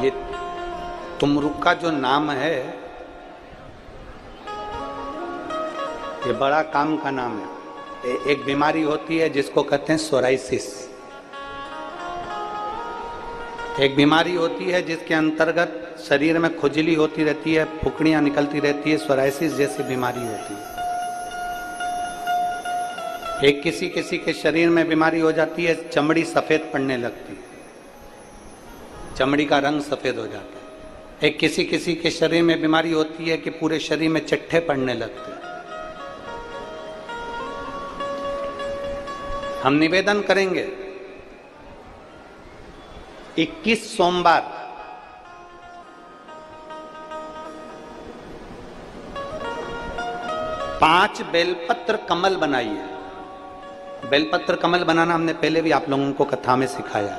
ये तुमरुक का जो नाम है ये बड़ा काम का नाम है। एक बीमारी होती है जिसको कहते हैं सोराइसिस। एक बीमारी होती है जिसके अंतर्गत शरीर में खुजली होती रहती है, फुकड़ियां निकलती रहती है, सोराइसिस जैसी बीमारी होती है। एक किसी किसी के शरीर में बीमारी हो जाती है, चमड़ी सफेद पड़ने लगती है, चमड़ी का रंग सफेद हो जाता है। एक किसी किसी के शरीर में बीमारी होती है कि पूरे शरीर में चिट्ठे पड़ने लगते हैं। हम निवेदन करेंगे 21 सोमवार पांच बेलपत्र कमल बनाइए। बेलपत्र कमल बनाना हमने पहले भी आप लोगों को कथा में सिखाया।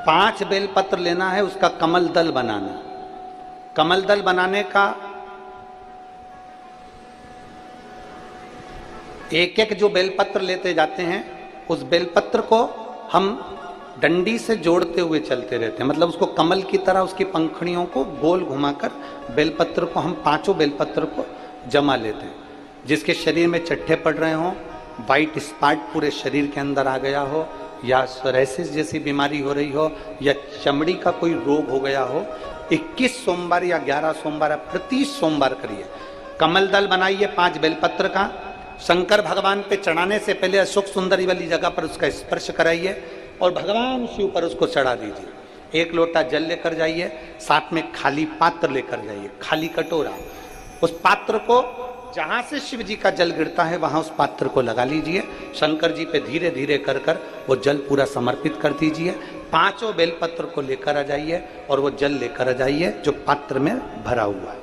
5 बेलपत्र लेना है, उसका कमल दल बनाना। कमल दल बनाने का एक एक जो बेलपत्र लेते जाते हैं, उस बेलपत्र को हम डंडी से जोड़ते हुए चलते रहते हैं। मतलब उसको कमल की तरह उसकी पंखुड़ियों को गोल घुमाकर बेलपत्र को हम 5 बेलपत्र को जमा लेते हैं। जिसके शरीर में चट्टे पड़ रहे हों, वाइट स्पॉट पूरे शरीर के अंदर आ गया हो, या सोराइसिस जैसी बीमारी हो रही हो, या चमड़ी का कोई रोग हो गया हो, 21 सोमवार या 11 सोमवार प्रति सोमवार करिए। कमल दल बनाइए 5 बेलपत्र का। शंकर भगवान पे चढ़ाने से पहले अशोक सुंदरी वाली जगह पर उसका स्पर्श कराइए और भगवान शिव पर उसको चढ़ा दीजिए। 1 लोटा जल लेकर जाइए, साथ में खाली पात्र लेकर जाइए, खाली कटोरा। उस पात्र को जहां से शिव जी का जल गिरता है वहां उस पात्र को लगा लीजिए। शंकर जी पे धीरे धीरे कर कर वो जल पूरा समर्पित कर दीजिए। 5 बेलपत्र को लेकर आ जाइए और वो जल लेकर आ जाइए जो पात्र में भरा हुआ है।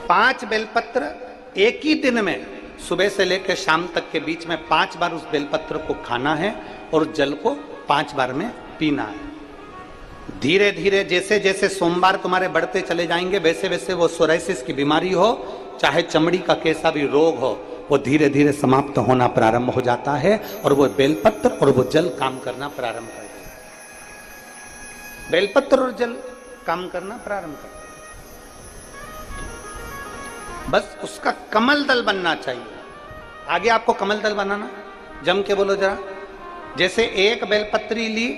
5 बेलपत्र एक ही दिन में सुबह से लेकर शाम तक के बीच में 5 बार उस बेलपत्र को खाना है और जल को 5 बार में पीना है। धीरे धीरे जैसे जैसे सोमवार तुम्हारे बढ़ते चले जाएंगे, वैसे वैसे वो सोराइसिस की बीमारी हो, चाहे चमड़ी का कैसा भी रोग हो, वो धीरे धीरे समाप्त होना प्रारंभ हो जाता है और वो बेलपत्र और वो जल काम करना प्रारंभ कर देता है। बेलपत्र और जल काम करना प्रारंभ करता है। बस उसका कमल दल बनना चाहिए। आगे आपको कमल दल बनाना, जम के बोलो जरा। जैसे एक बेलपत्री ली,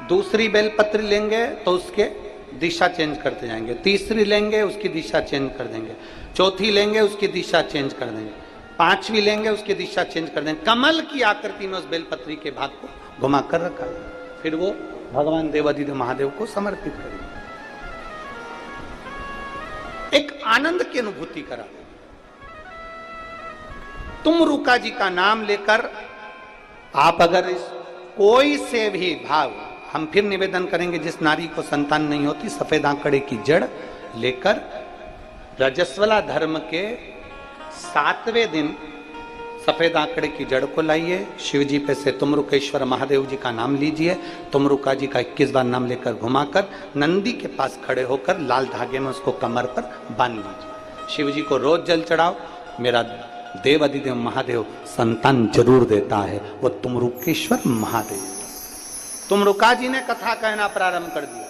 दूसरी बेलपत्री लेंगे तो उसके दिशा चेंज करते जाएंगे, तीसरी लेंगे उसकी दिशा चेंज कर देंगे, चौथी लेंगे उसकी दिशा चेंज कर देंगे, 5वीं लेंगे उसकी दिशा चेंज कर देंगे। कमल की आकृति में उस बेलपत्री के भाग को घुमा कर रखा, फिर वो भगवान देवादिदेव महादेव को समर्पित करेंगे। एक आनंद की अनुभूति करा। तुमरुका जी का नाम लेकर आप अगर इस कोई से भी भाव, हम फिर निवेदन करेंगे जिस नारी को संतान नहीं होती, सफेद आंकड़े की जड़ लेकर रजस्वला धर्म के 7वें दिन सफेद आंकड़े की जड़ को लाइए। शिव जी पे से तुमरुकेश्वर महादेव जी का नाम लीजिए। तुमरुका जी का 21 बार नाम लेकर घुमाकर नंदी के पास खड़े होकर लाल धागे में उसको कमर पर बांध लीजिए। शिव जी को रोज जल चढ़ाओ। मेरा देव अधिदेव महादेव संतान जरूर देता है, वो तुमरुकेश्वर महादेव। तुमरुका जी ने कथा कहना प्रारंभ कर दिया।